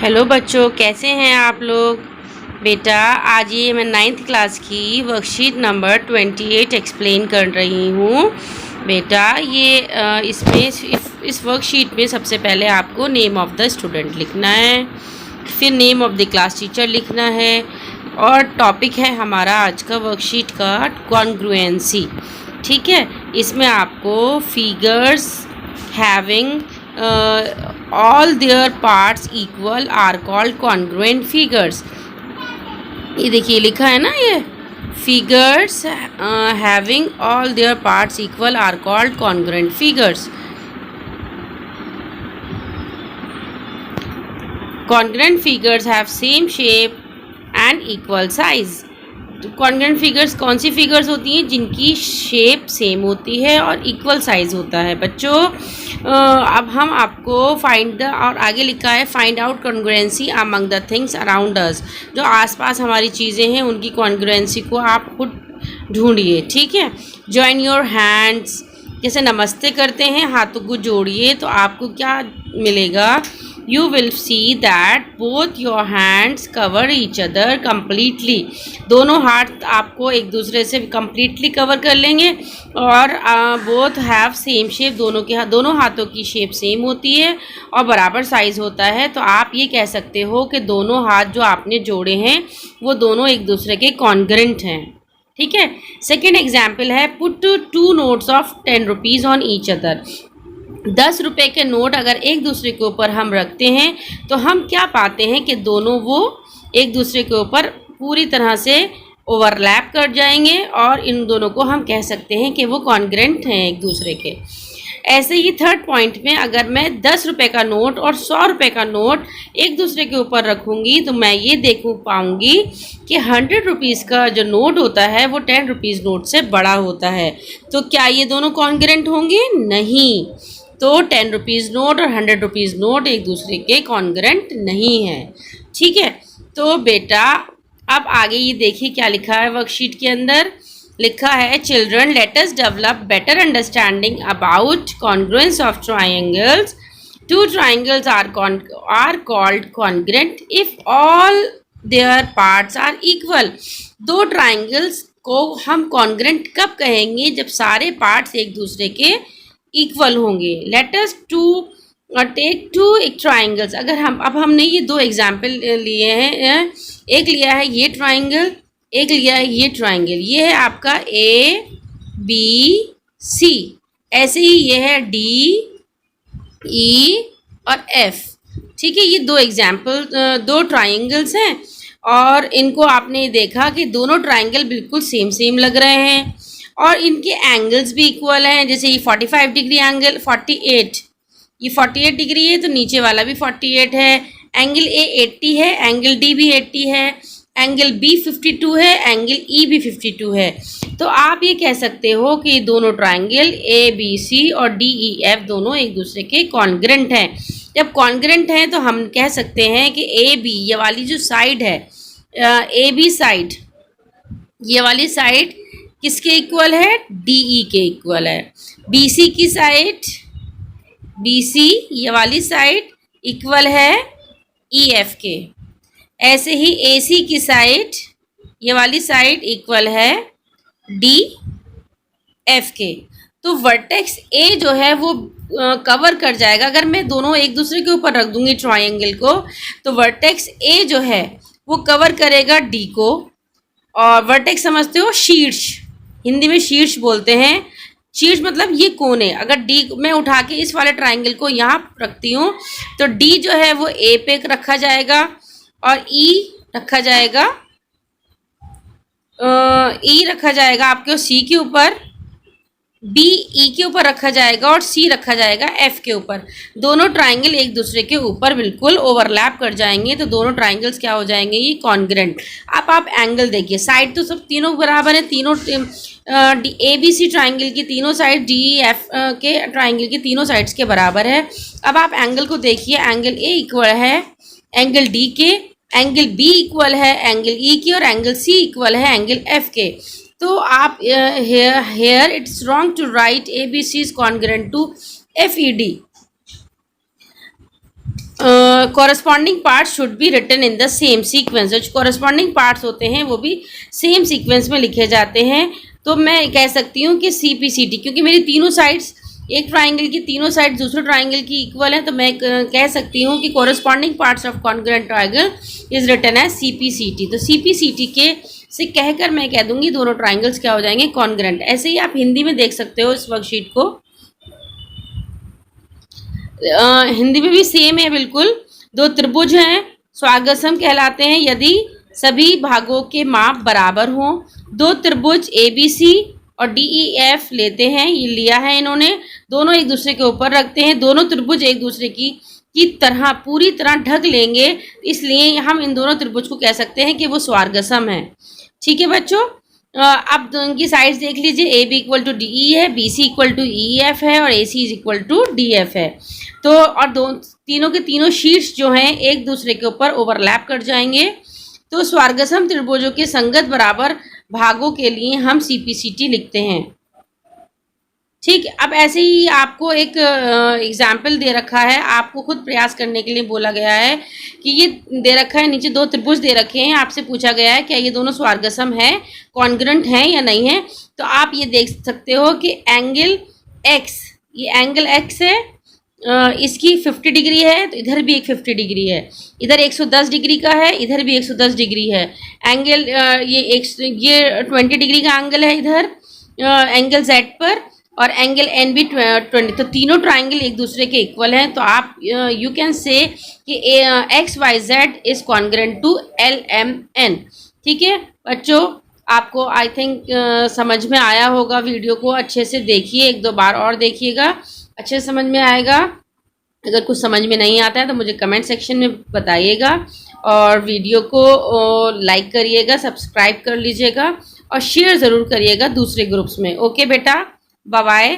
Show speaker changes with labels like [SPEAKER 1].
[SPEAKER 1] Hello बच्चों, कैसे हैं आप लोग। बेटा आज ये मैं 9th क्लास की वर्कशीट नंबर 28 एक्सप्लेन कर रही हूँ। बेटा ये इसमें इस वर्कशीट में सबसे पहले आपको नेम ऑफ़ द स्टूडेंट लिखना है, फिर name of the class teacher लिखना है और टॉपिक है हमारा आज का वर्कशीट का कॉन्ग्रुएंसी। ठीक है, इसमें आपको figures having all their parts equal are called congruent figures। ये देखिए लिखा है ना, ये figures having all their parts equal are called congruent figures। Congruent figures have same shape and equal size। Congruent figures कौन सी फिगर्स होती हैं? जिनकी शेप सेम होती है और इक्वल साइज होता है। बच्चों अब हम आपको फाइंड द और आगे लिखा है find out congruency among the things around us. जो आसपास हमारी चीज़ें हैं उनकी कॉन्ग्रुएंसी को आप खुद ढूंढिए। ठीक है, जॉइन योर हैंड्स, जैसे नमस्ते करते हैं हाथों को जोड़िए तो आपको क्या मिलेगा? You will see that both your hands cover each other completely। दोनों हाथ आपको एक दूसरे से completely कवर कर लेंगे और both have same shape। दोनों हाथों की शेप सेम होती है और बराबर साइज़ होता है। तो आप ये कह सकते हो कि दोनों हाथ जो आपने जोड़े हैं वो दोनों एक दूसरे के कॉन्ग्रुएंट हैं। ठीक है, सेकेंड एग्जाम्पल है put 2 notes of 10 rupees on each other। 10 रुपये के नोट अगर एक दूसरे के ऊपर हम रखते हैं तो हम क्या पाते हैं कि दोनों वो एक दूसरे के ऊपर पूरी तरह से ओवरलैप कर जाएंगे और इन दोनों को हम कह सकते हैं कि वो कॉन्ग्रुएंट हैं एक दूसरे के। ऐसे ही थर्ड पॉइंट में अगर मैं 10 रुपये का नोट और 100 रुपये का नोट एक दूसरे के ऊपर रखूँगी तो मैं ये देख पाऊँगी कि 100 रुपीज़ का जो नोट होता है वो 10 रुपीज़ नोट से बड़ा होता है। तो क्या ये दोनों कॉन्ग्रुएंट होंगे? नहीं। तो 10 रुपीज़ नोट और 100 रुपीज़ नोट एक दूसरे के कॉन्ग्रुएंट नहीं है। ठीक है, तो बेटा अब आगे ये देखिए क्या लिखा है वर्कशीट के अंदर। लिखा है children let us develop better understanding about congruence of triangles. 2 triangles are called congruent if all their parts are equal। 2 triangles को हम कॉन्ग्रुएंट कब कहेंगे? जब सारे पार्ट्स एक दूसरे के इक्वल होंगे। Let us take 2 triangles. अगर हमने ये 2 एग्जाम्पल लिए हैं, एक लिया है ये ट्राइंगल, एक लिया है ये ट्राइंगल। ये है आपका ABC। ऐसे ही ये है DE और F। ठीक है, ये 2 एग्जाम्पल 2 ट्राइंगल्स हैं और इनको आपने देखा कि दोनों ट्राइंगल बिल्कुल सेम लग रहे हैं और इनके एंगल्स भी इक्वल हैं। जैसे ये 45 डिग्री एंगल 48, ये 48 डिग्री है तो नीचे वाला भी 48 है। एंगल A 80 है, एंगल D भी 80 है, एंगल B 52 है, एंगल E भी 52 है। तो आप ये कह सकते हो कि दोनों ट्राइंगल ABC और DEF दोनों एक दूसरे के कॉन्ग्रुएंट हैं। जब कॉन्ग्रुएंट हैं तो हम कह सकते हैं कि AB ये वाली जो साइड है, AB साइड, ये वाली साइड किसके इक्वल है? DE के इक्वल है। BC की साइड, BC ये वाली साइड इक्वल है EF के। ऐसे ही AC की साइड, ये वाली साइड इक्वल है DF के। तो वर्टेक्स A जो है वो कवर कर जाएगा। अगर मैं दोनों एक दूसरे के ऊपर रख दूंगी ट्राइंगल को तो वर्टेक्स A जो है वो कवर करेगा D को। और वर्टेक्स समझते हो? शीर्ष, हिंदी में शीर्ष बोलते हैं। शीर्ष मतलब ये कोने। अगर D मैं उठा के इस वाले ट्राइंगल को यहाँ रखती हूँ तो D जो है वो A पे रखा जाएगा और E रखा जाएगा आपके C के ऊपर, B E के ऊपर रखा जाएगा और C रखा जाएगा F के ऊपर। दोनों ट्राइंगल एक दूसरे के ऊपर बिल्कुल ओवरलैप कर जाएंगे तो दोनों ट्राइंगल्स क्या हो जाएंगे? ये कॉन्ग्रुएंट। अब आप एंगल देखिए, साइड तो सब तीनों बराबर है। तीनों ABC ट्राइंगल की तीनों साइड DEF के ट्राइंगल की तीनों साइड्स के बराबर है। अब आप एंगल को देखिए, एंगल A इक्वल है एंगल D के, एंगल B इक्वल है एंगल E के और एंगल C इक्वल है एंगल F के। तो आप here it's wrong to write ABC is congruent to FED। Corresponding parts should be written in the same sequence. जो corresponding parts होते हैं वो भी सेम सीक्वेंस में लिखे जाते हैं। तो मैं कह सकती हूँ कि CPCT, क्योंकि मेरी तीनों साइड्स, एक ट्राइंगल की तीनों साइड दूसरे ट्राइंगल की इक्वल है, तो मैं कह सकती हूँ कि corresponding parts of congruent triangle is written as CPCT। तो CPCT के से कहकर मैं कह दूंगी दोनों ट्राइंगल्स क्या हो जाएंगे, कॉन्ग्रुएंट। ऐसे ही आप हिंदी में देख सकते हो इस वर्कशीट को। हिंदी में भी सेम है बिल्कुल। दो त्रिभुज हैं, स्वागसम कहलाते हैं यदि सभी भागों के माप बराबर हों। दो त्रिभुज ABC और DEF लेते हैं, ये लिया है इन्होंने, दोनों एक दूसरे के ऊपर रखते हैं, दोनों त्रिभुज एक दूसरे की तरह पूरी तरह ढक लेंगे, इसलिए हम इन दोनों त्रिभुज को कह सकते हैं कि वो स्वार्गसम है। ठीक है बच्चों, अब इनकी साइड्स देख लीजिए। AB इक्वल टू DE है, BC इक्वल टू EF है और AC is equal to DF है। तो और तीनों के तीनों शीट्स जो हैं एक दूसरे के ऊपर ओवरलैप कर जाएंगे। तो स्वार्गसम त्रिभुजों के संगत बराबर भागों के लिए हम CPCT लिखते हैं। ठीक, अब ऐसे ही आपको एक एग्जाम्पल दे रखा है, आपको खुद प्रयास करने के लिए बोला गया है कि ये दे रखा है, नीचे दो त्रिभुज दे रखे हैं, आपसे पूछा गया है क्या ये दोनों स्वार्गसम है, कॉन्ग्रुएंट हैं या नहीं है। तो आप ये देख सकते हो कि एंगल X, ये एंगल X है, इसकी 50 डिग्री है, तो इधर भी एक 50 डिग्री है, इधर 110 डिग्री का है, इधर भी 110 डिग्री है। एंगल ये 20 डिग्री का एंगल है इधर एंगल Z पर, और एंगल N भी 20। तो तीनों ट्राइंगल एक दूसरे के इक्वल हैं। तो आप यू कैन से कि XYZ is congruent to LMN। ठीक है बच्चों, आपको आई थिंक समझ में आया होगा। वीडियो को अच्छे से देखिए, एक दो बार और देखिएगा, अच्छे से समझ में आएगा। अगर कुछ समझ में नहीं आता है तो मुझे कमेंट सेक्शन में बताइएगा, और वीडियो को लाइक करिएगा, सब्सक्राइब कर लीजिएगा और शेयर ज़रूर करिएगा दूसरे ग्रुप्स में। ओके बेटा, बाय बाय।